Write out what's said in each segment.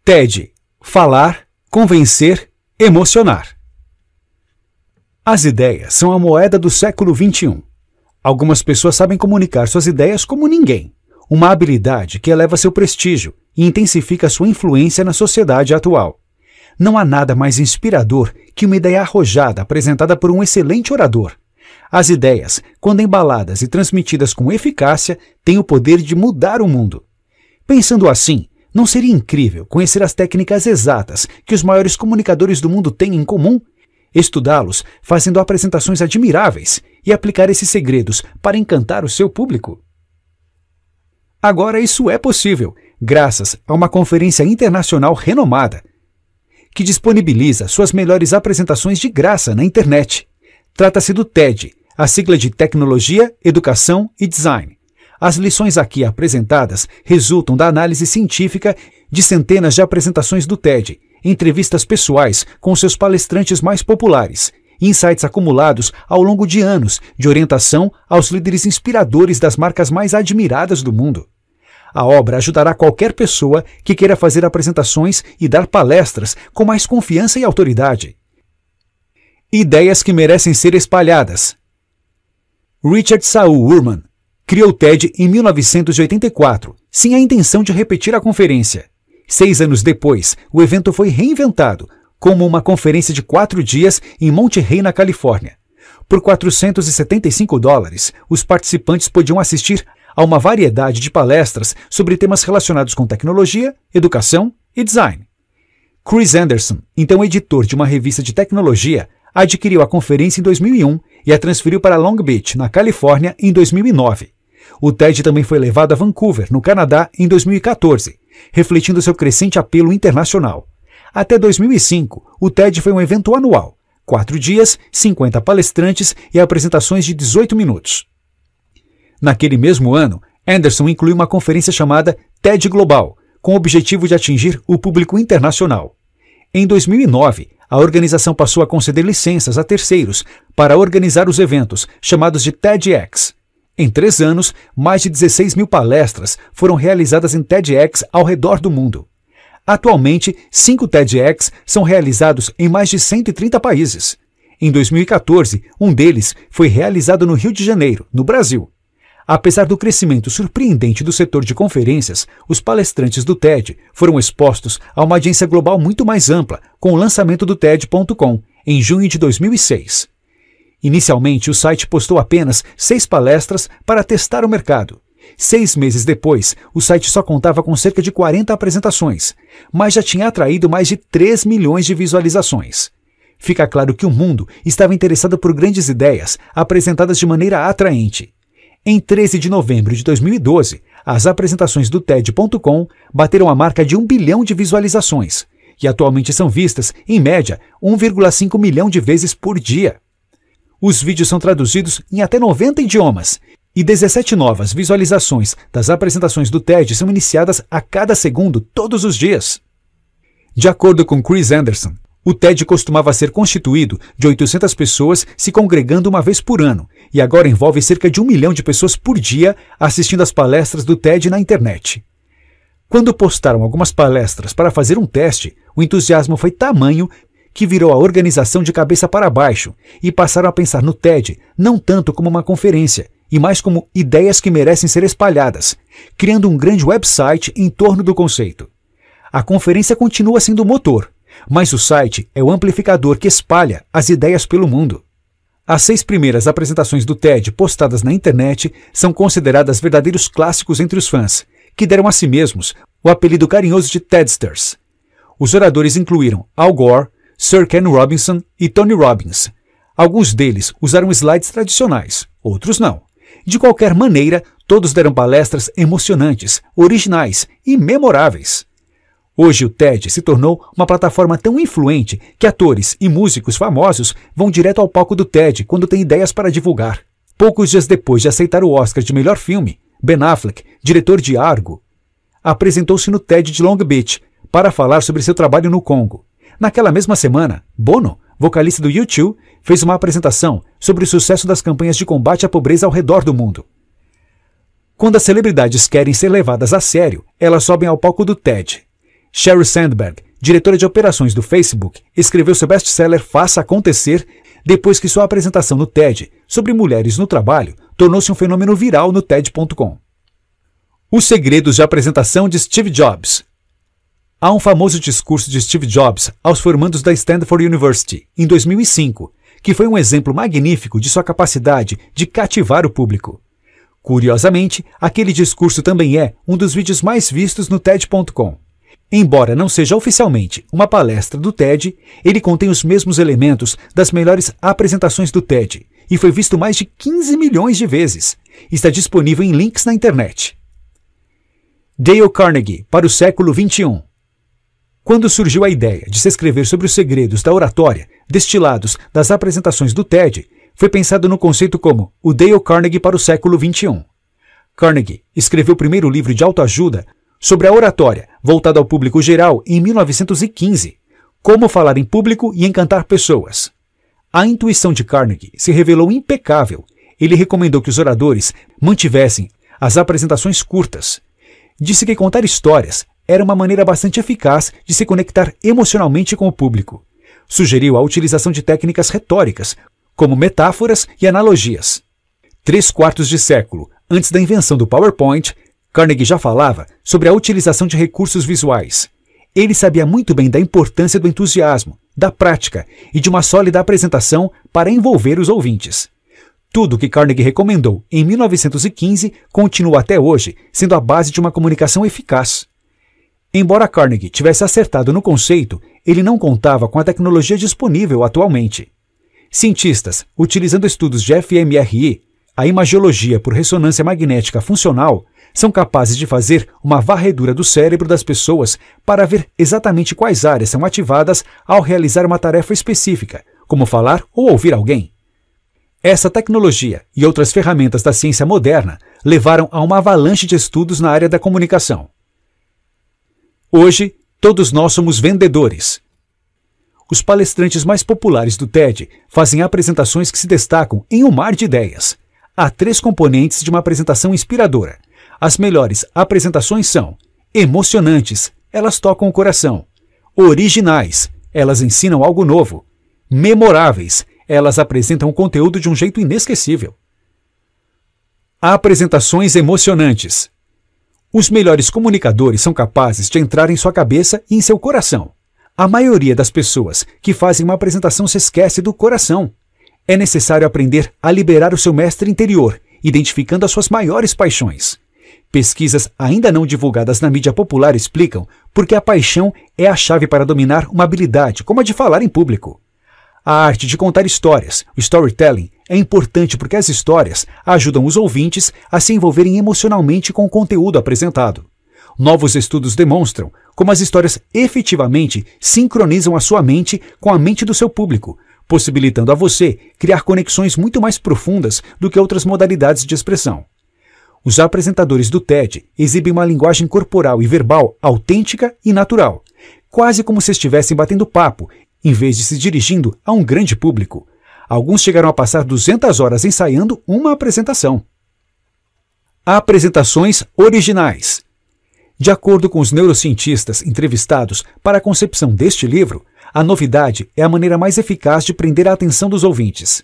TED. Falar, convencer, emocionar. As ideias são a moeda do século XXI. Algumas pessoas sabem comunicar suas ideias como ninguém, uma habilidade que eleva seu prestígio e intensifica sua influência na sociedade atual. Não há nada mais inspirador que uma ideia arrojada apresentada por um excelente orador. As ideias, quando embaladas e transmitidas com eficácia, têm o poder de mudar o mundo. Pensando assim, não seria incrível conhecer as técnicas exatas que os maiores comunicadores do mundo têm em comum? Estudá-los fazendo apresentações admiráveis e aplicar esses segredos para encantar o seu público? Agora isso é possível, graças a uma conferência internacional renomada, que disponibiliza suas melhores apresentações de graça na internet. Trata-se do TED, a sigla de Tecnologia, Educação e Design. As lições aqui apresentadas resultam da análise científica de centenas de apresentações do TED, entrevistas pessoais com seus palestrantes mais populares, insights acumulados ao longo de anos de orientação aos líderes inspiradores das marcas mais admiradas do mundo. A obra ajudará qualquer pessoa que queira fazer apresentações e dar palestras com mais confiança e autoridade. Ideias que merecem ser espalhadas. Richard Saul Wurman criou o TED em 1984, sem a intenção de repetir a conferência. 6 anos depois, o evento foi reinventado como uma conferência de 4 dias em Monterey, na Califórnia. Por $475, os participantes podiam assistir a uma variedade de palestras sobre temas relacionados com tecnologia, educação e design. Chris Anderson, então editor de uma revista de tecnologia, adquiriu a conferência em 2001 e a transferiu para Long Beach, na Califórnia, em 2009. O TED também foi levado a Vancouver, no Canadá, em 2014, refletindo seu crescente apelo internacional. Até 2005, o TED foi um evento anual, 4 dias, 50 palestrantes e apresentações de 18 minutos. Naquele mesmo ano, Anderson incluiu uma conferência chamada TED Global, com o objetivo de atingir o público internacional. Em 2009, a organização passou a conceder licenças a terceiros para organizar os eventos, chamados de TEDx. Em 3 anos, mais de 16 mil palestras foram realizadas em TEDx ao redor do mundo. Atualmente, 5 TEDx são realizados em mais de 130 países. Em 2014, um deles foi realizado no Rio de Janeiro, no Brasil. Apesar do crescimento surpreendente do setor de conferências, os palestrantes do TED foram expostos a uma audiência global muito mais ampla com o lançamento do TED.com, em junho de 2006. Inicialmente, o site postou apenas 6 palestras para testar o mercado. 6 meses depois, o site só contava com cerca de 40 apresentações, mas já tinha atraído mais de 3 milhões de visualizações. Fica claro que o mundo estava interessado por grandes ideias apresentadas de maneira atraente. Em 13 de novembro de 2012, as apresentações do TED.com bateram a marca de 1 bilhão de visualizações, e atualmente são vistas, em média, 1,5 milhão de vezes por dia. Os vídeos são traduzidos em até 90 idiomas, e 17 novas visualizações das apresentações do TED são iniciadas a cada segundo, todos os dias. De acordo com Chris Anderson, o TED costumava ser constituído de 800 pessoas se congregando uma vez por ano, e agora envolve cerca de 1 milhão de pessoas por dia assistindo às palestras do TED na internet. Quando postaram algumas palestras para fazer um teste, o entusiasmo foi tamanho que virou a organização de cabeça para baixo e passaram a pensar no TED não tanto como uma conferência, e mais como ideias que merecem ser espalhadas, criando um grande website em torno do conceito. A conferência continua sendo o motor, mas o site é o amplificador que espalha as ideias pelo mundo. As 6 primeiras apresentações do TED postadas na internet são consideradas verdadeiros clássicos entre os fãs, que deram a si mesmos o apelido carinhoso de TEDsters. Os oradores incluíram Al Gore, Sir Ken Robinson e Tony Robbins. Alguns deles usaram slides tradicionais, outros não. De qualquer maneira, todos deram palestras emocionantes, originais e memoráveis. Hoje o TED se tornou uma plataforma tão influente que atores e músicos famosos vão direto ao palco do TED quando têm ideias para divulgar. Poucos dias depois de aceitar o Oscar de melhor filme, Ben Affleck, diretor de Argo, apresentou-se no TED de Long Beach para falar sobre seu trabalho no Congo. Naquela mesma semana, Bono, vocalista do U2, fez uma apresentação sobre o sucesso das campanhas de combate à pobreza ao redor do mundo. Quando as celebridades querem ser levadas a sério, elas sobem ao palco do TED. Sheryl Sandberg, diretora de operações do Facebook, escreveu seu best-seller Faça Acontecer depois que sua apresentação no TED sobre mulheres no trabalho tornou-se um fenômeno viral no TED.com. Os segredos de apresentação de Steve Jobs. Há um famoso discurso de Steve Jobs aos formandos da Stanford University, em 2005, que foi um exemplo magnífico de sua capacidade de cativar o público. Curiosamente, aquele discurso também é um dos vídeos mais vistos no TED.com. Embora não seja oficialmente uma palestra do TED, ele contém os mesmos elementos das melhores apresentações do TED e foi visto mais de 15 milhões de vezes. Está disponível em links na internet. Dale Carnegie, para o século XXI. Quando surgiu a ideia de se escrever sobre os segredos da oratória destilados das apresentações do TED, foi pensado no conceito como o Dale Carnegie para o século XXI. Carnegie escreveu o primeiro livro de autoajuda sobre a oratória, voltado ao público geral, em 1915, Como Falar em Público e Encantar Pessoas. A intuição de Carnegie se revelou impecável. Ele recomendou que os oradores mantivessem as apresentações curtas. Disse que contar histórias era uma maneira bastante eficaz de se conectar emocionalmente com o público. Sugeriu a utilização de técnicas retóricas, como metáforas e analogias. 3/4 de século antes da invenção do PowerPoint, Carnegie já falava sobre a utilização de recursos visuais. Ele sabia muito bem da importância do entusiasmo, da prática e de uma sólida apresentação para envolver os ouvintes. Tudo que Carnegie recomendou em 1915 continua até hoje sendo a base de uma comunicação eficaz. Embora Carnegie tivesse acertado no conceito, ele não contava com a tecnologia disponível atualmente. Cientistas, utilizando estudos de fMRI, a imagiologia por ressonância magnética funcional, são capazes de fazer uma varredura do cérebro das pessoas para ver exatamente quais áreas são ativadas ao realizar uma tarefa específica, como falar ou ouvir alguém. Essa tecnologia e outras ferramentas da ciência moderna levaram a uma avalanche de estudos na área da comunicação. Hoje, todos nós somos vendedores. Os palestrantes mais populares do TED fazem apresentações que se destacam em um mar de ideias. Há 3 componentes de uma apresentação inspiradora. As melhores apresentações são emocionantes, elas tocam o coração; originais, elas ensinam algo novo; memoráveis, elas apresentam o conteúdo de um jeito inesquecível. Apresentações emocionantes. Os melhores comunicadores são capazes de entrar em sua cabeça e em seu coração. A maioria das pessoas que fazem uma apresentação se esquece do coração. É necessário aprender a liberar o seu mestre interior, identificando as suas maiores paixões. Pesquisas ainda não divulgadas na mídia popular explicam por que a paixão é a chave para dominar uma habilidade, como a de falar em público. A arte de contar histórias, o storytelling, é importante porque as histórias ajudam os ouvintes a se envolverem emocionalmente com o conteúdo apresentado. Novos estudos demonstram como as histórias efetivamente sincronizam a sua mente com a mente do seu público, possibilitando a você criar conexões muito mais profundas do que outras modalidades de expressão. Os apresentadores do TED exibem uma linguagem corporal e verbal autêntica e natural, quase como se estivessem batendo papo, em vez de se dirigindo a um grande público. Alguns chegaram a passar 200 horas ensaiando uma apresentação. Apresentações originais. De acordo com os neurocientistas entrevistados para a concepção deste livro, a novidade é a maneira mais eficaz de prender a atenção dos ouvintes.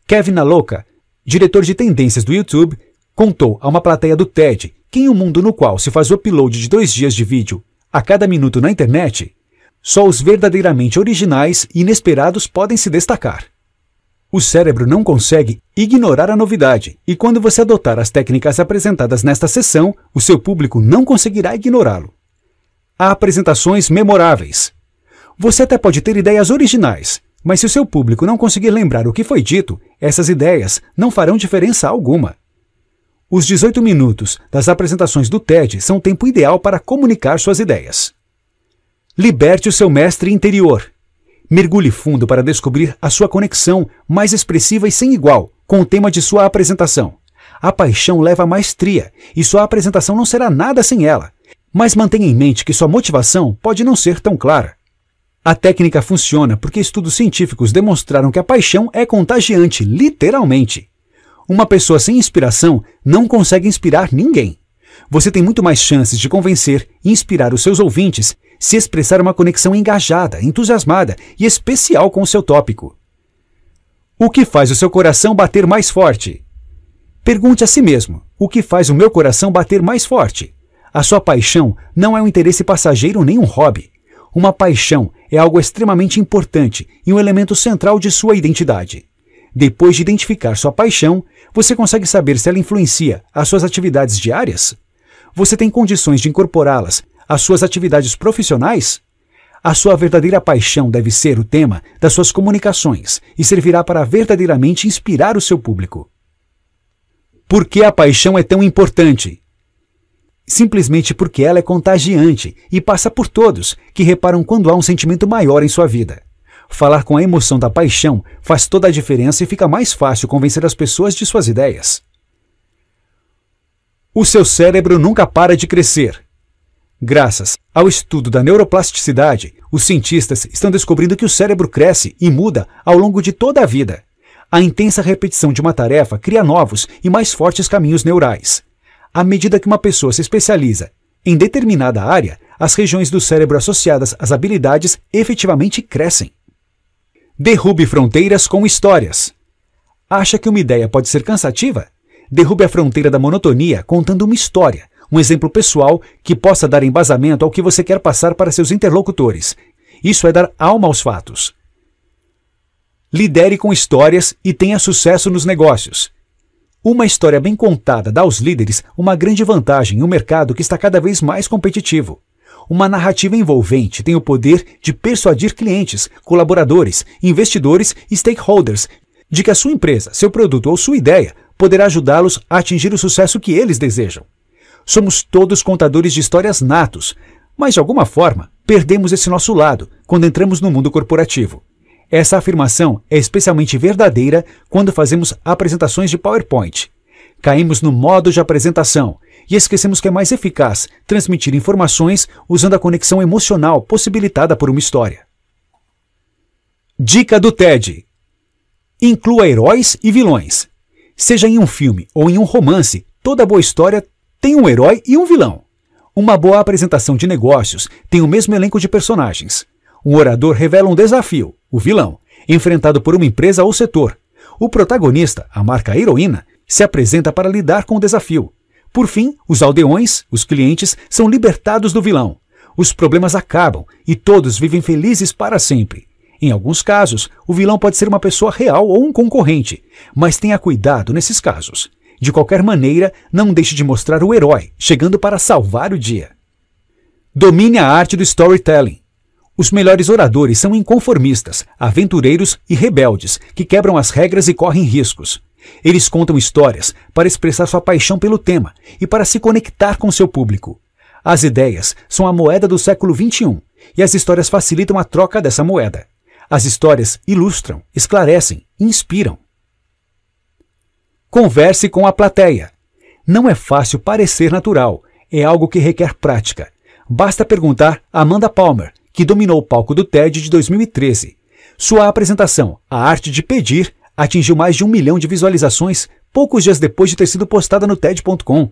Kevin Naloka, diretor de tendências do YouTube, contou a uma plateia do TED que em um mundo no qual se faz o upload de 2 dias de vídeo a cada minuto na internet, só os verdadeiramente originais e inesperados podem se destacar. O cérebro não consegue ignorar a novidade, e quando você adotar as técnicas apresentadas nesta sessão, o seu público não conseguirá ignorá-lo. Há apresentações memoráveis. Você até pode ter ideias originais, mas se o seu público não conseguir lembrar o que foi dito, essas ideias não farão diferença alguma. Os 18 minutos das apresentações do TED são o tempo ideal para comunicar suas ideias. Liberte o seu mestre interior. Mergulhe fundo para descobrir a sua conexão mais expressiva e sem igual com o tema de sua apresentação. A paixão leva a maestria e sua apresentação não será nada sem ela. Mas mantenha em mente que sua motivação pode não ser tão clara. A técnica funciona porque estudos científicos demonstraram que a paixão é contagiante, literalmente. Uma pessoa sem inspiração não consegue inspirar ninguém. Você tem muito mais chances de convencer e inspirar os seus ouvintes se expressar uma conexão engajada, entusiasmada e especial com o seu tópico. O que faz o seu coração bater mais forte? Pergunte a si mesmo, o que faz o meu coração bater mais forte? A sua paixão não é um interesse passageiro nem um hobby. Uma paixão é algo extremamente importante e um elemento central de sua identidade. Depois de identificar sua paixão, você consegue saber se ela influencia as suas atividades diárias? Você tem condições de incorporá-las às suas atividades profissionais? A sua verdadeira paixão deve ser o tema das suas comunicações e servirá para verdadeiramente inspirar o seu público. Por que a paixão é tão importante? Simplesmente porque ela é contagiante e passa por todos que reparam quando há um sentimento maior em sua vida. Falar com a emoção da paixão faz toda a diferença e fica mais fácil convencer as pessoas de suas ideias. O seu cérebro nunca para de crescer. Graças ao estudo da neuroplasticidade, os cientistas estão descobrindo que o cérebro cresce e muda ao longo de toda a vida. A intensa repetição de uma tarefa cria novos e mais fortes caminhos neurais. À medida que uma pessoa se especializa em determinada área, as regiões do cérebro associadas às habilidades efetivamente crescem. Derrube fronteiras com histórias. Acha que uma ideia pode ser cansativa? Derrube a fronteira da monotonia contando uma história, um exemplo pessoal que possa dar embasamento ao que você quer passar para seus interlocutores. Isso é dar alma aos fatos. Lidere com histórias e tenha sucesso nos negócios. Uma história bem contada dá aos líderes uma grande vantagem em um mercado que está cada vez mais competitivo. Uma narrativa envolvente tem o poder de persuadir clientes, colaboradores, investidores e stakeholders de que a sua empresa, seu produto ou sua ideia poderá ajudá-los a atingir o sucesso que eles desejam. Somos todos contadores de histórias natos, mas de alguma forma perdemos esse nosso lado quando entramos no mundo corporativo. Essa afirmação é especialmente verdadeira quando fazemos apresentações de PowerPoint. Caímos no modo de apresentação e esquecemos que é mais eficaz transmitir informações usando a conexão emocional possibilitada por uma história. Dica do TED: inclua heróis e vilões. Seja em um filme ou em um romance, toda boa história tem um herói e um vilão. Uma boa apresentação de negócios tem o mesmo elenco de personagens. Um orador revela um desafio, o vilão, enfrentado por uma empresa ou setor. O protagonista, a marca heroína, se apresenta para lidar com o desafio. Por fim, os aldeões, os clientes, são libertados do vilão. Os problemas acabam e todos vivem felizes para sempre. Em alguns casos, o vilão pode ser uma pessoa real ou um concorrente, mas tenha cuidado nesses casos. De qualquer maneira, não deixe de mostrar o herói, chegando para salvar o dia. Domine a arte do storytelling. Os melhores oradores são inconformistas, aventureiros e rebeldes, que quebram as regras e correm riscos. Eles contam histórias para expressar sua paixão pelo tema e para se conectar com seu público. As ideias são a moeda do século XXI e as histórias facilitam a troca dessa moeda. As histórias ilustram, esclarecem, inspiram. Converse com a plateia. Não é fácil parecer natural, é algo que requer prática. Basta perguntar a Amanda Palmer, que dominou o palco do TED de 2013. Sua apresentação, A Arte de Pedir, atingiu mais de 1 milhão de visualizações poucos dias depois de ter sido postada no TED.com.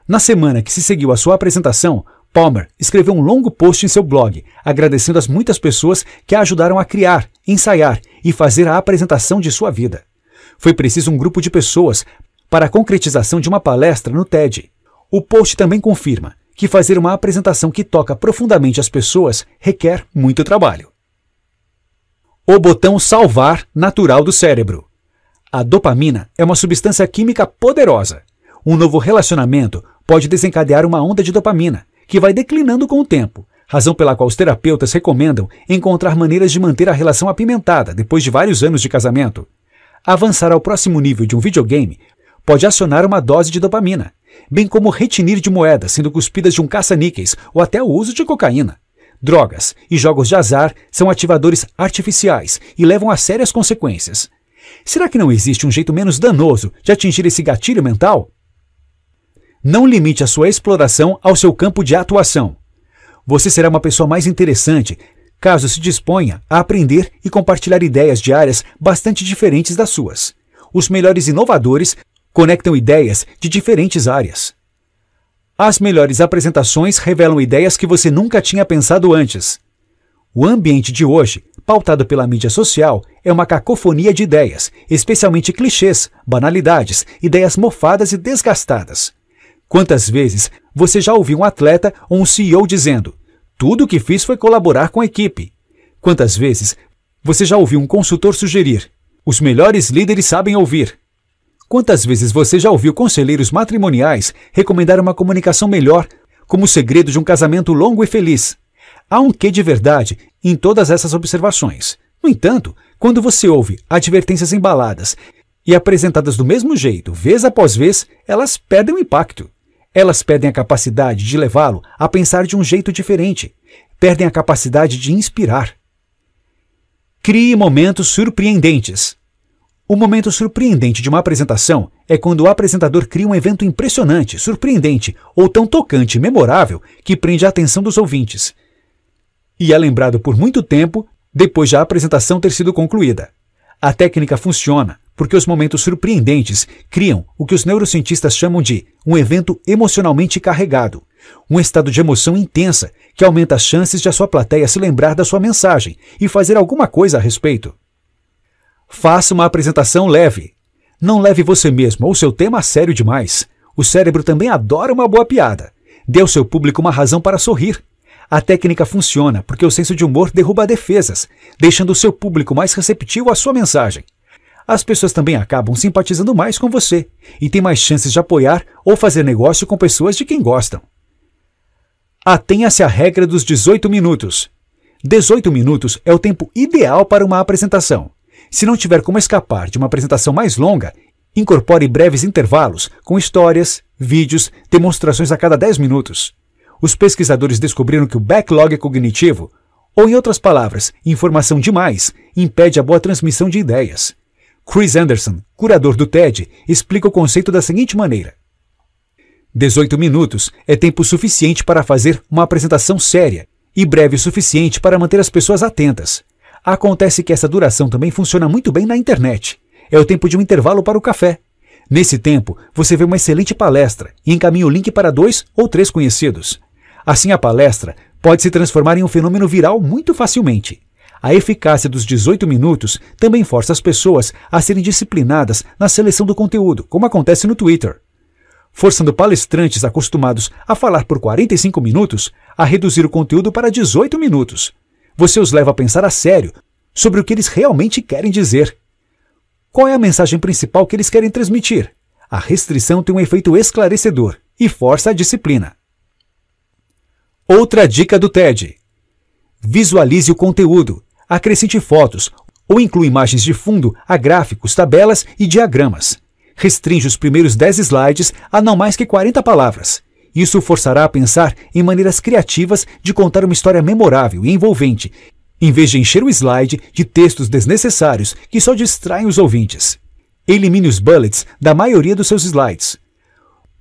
Na semana que se seguiu à sua apresentação, Palmer escreveu um longo post em seu blog, agradecendo as muitas pessoas que a ajudaram a criar, ensaiar e fazer a apresentação de sua vida. Foi preciso um grupo de pessoas para a concretização de uma palestra no TED. O post também confirma que fazer uma apresentação que toca profundamente as pessoas requer muito trabalho. O botão salvar natural do cérebro. A dopamina é uma substância química poderosa. Um novo relacionamento pode desencadear uma onda de dopamina, que vai declinando com o tempo, razão pela qual os terapeutas recomendam encontrar maneiras de manter a relação apimentada depois de vários anos de casamento. Avançar ao próximo nível de um videogame pode acionar uma dose de dopamina, bem como retinir de moedas sendo cuspidas de um caça-níqueis ou até o uso de cocaína. Drogas e jogos de azar são ativadores artificiais e levam a sérias consequências. Será que não existe um jeito menos danoso de atingir esse gatilho mental? Não limite a sua exploração ao seu campo de atuação. Você será uma pessoa mais interessante caso se disponha a aprender e compartilhar ideias de áreas bastante diferentes das suas. Os melhores inovadores conectam ideias de diferentes áreas. As melhores apresentações revelam ideias que você nunca tinha pensado antes. O ambiente de hoje, pautado pela mídia social, é uma cacofonia de ideias, especialmente clichês, banalidades, ideias mofadas e desgastadas. Quantas vezes você já ouviu um atleta ou um CEO dizendo: "Tudo o que fiz foi colaborar com a equipe"? Quantas vezes você já ouviu um consultor sugerir: "Os melhores líderes sabem ouvir"? Quantas vezes você já ouviu conselheiros matrimoniais recomendar uma comunicação melhor como o segredo de um casamento longo e feliz? Há um quê de verdade em todas essas observações. No entanto, quando você ouve advertências embaladas e apresentadas do mesmo jeito, vez após vez, elas perdem o impacto. Elas perdem a capacidade de levá-lo a pensar de um jeito diferente. Perdem a capacidade de inspirar. Crie momentos surpreendentes. O momento surpreendente de uma apresentação é quando o apresentador cria um evento impressionante, surpreendente ou tão tocante e memorável que prende a atenção dos ouvintes. E é lembrado por muito tempo depois da apresentação ter sido concluída. A técnica funciona porque os momentos surpreendentes criam o que os neurocientistas chamam de um evento emocionalmente carregado, um estado de emoção intensa que aumenta as chances de a sua plateia se lembrar da sua mensagem e fazer alguma coisa a respeito. Faça uma apresentação leve. Não leve você mesmo ou seu tema a sério demais. O cérebro também adora uma boa piada. Dê ao seu público uma razão para sorrir. A técnica funciona porque o senso de humor derruba defesas, deixando o seu público mais receptivo à sua mensagem. As pessoas também acabam simpatizando mais com você e têm mais chances de apoiar ou fazer negócio com pessoas de quem gostam. Atenha-se à regra dos 18 minutos. 18 minutos é o tempo ideal para uma apresentação. Se não tiver como escapar de uma apresentação mais longa, incorpore breves intervalos com histórias, vídeos, demonstrações a cada 10 minutos. Os pesquisadores descobriram que o backlog cognitivo, ou em outras palavras, informação demais, impede a boa transmissão de ideias. Chris Anderson, curador do TED, explica o conceito da seguinte maneira: 18 minutos é tempo suficiente para fazer uma apresentação séria e breve o suficiente para manter as pessoas atentas. Acontece que essa duração também funciona muito bem na internet. É o tempo de um intervalo para o café. Nesse tempo, você vê uma excelente palestra e encaminha o link para 2 ou 3 conhecidos. Assim, a palestra pode se transformar em um fenômeno viral muito facilmente. A eficácia dos 18 minutos também força as pessoas a serem disciplinadas na seleção do conteúdo, como acontece no Twitter. Forçando palestrantes acostumados a falar por 45 minutos a reduzir o conteúdo para 18 minutos. Você os leva a pensar a sério sobre o que eles realmente querem dizer. Qual é a mensagem principal que eles querem transmitir? A restrição tem um efeito esclarecedor e força a disciplina. Outra dica do TED: visualize o conteúdo, acrescente fotos ou inclua imagens de fundo a gráficos, tabelas e diagramas. Restringe os primeiros 10 slides a não mais que 40 palavras. Isso o forçará a pensar em maneiras criativas de contar uma história memorável e envolvente, em vez de encher o slide de textos desnecessários que só distraem os ouvintes. Elimine os bullets da maioria dos seus slides.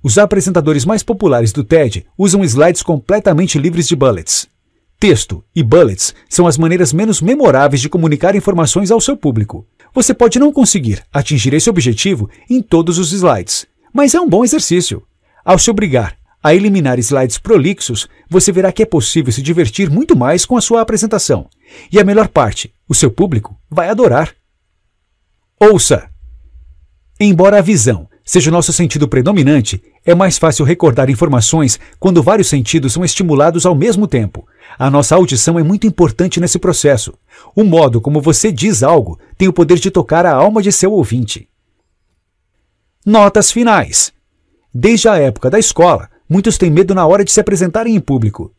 Os apresentadores mais populares do TED usam slides completamente livres de bullets. Texto e bullets são as maneiras menos memoráveis de comunicar informações ao seu público. Você pode não conseguir atingir esse objetivo em todos os slides, mas é um bom exercício. Ao se obrigar a eliminar slides prolixos, você verá que é possível se divertir muito mais com a sua apresentação. E a melhor parte, o seu público vai adorar. Ouça! Embora a visão seja o nosso sentido predominante, é mais fácil recordar informações quando vários sentidos são estimulados ao mesmo tempo. A nossa audição é muito importante nesse processo. O modo como você diz algo tem o poder de tocar a alma de seu ouvinte. Notas finais. Desde a época da escola, muitos têm medo na hora de se apresentarem em público.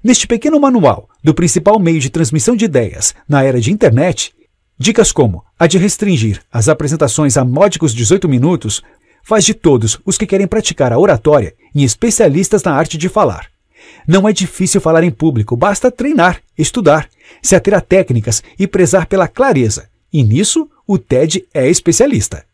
Neste pequeno manual do principal meio de transmissão de ideias na era de internet, dicas como a de restringir as apresentações a módicos 18 minutos faz de todos os que querem praticar a oratória em especialistas na arte de falar. Não é difícil falar em público, basta treinar, estudar, se ater a técnicas e prezar pela clareza. E nisso, o TED é especialista.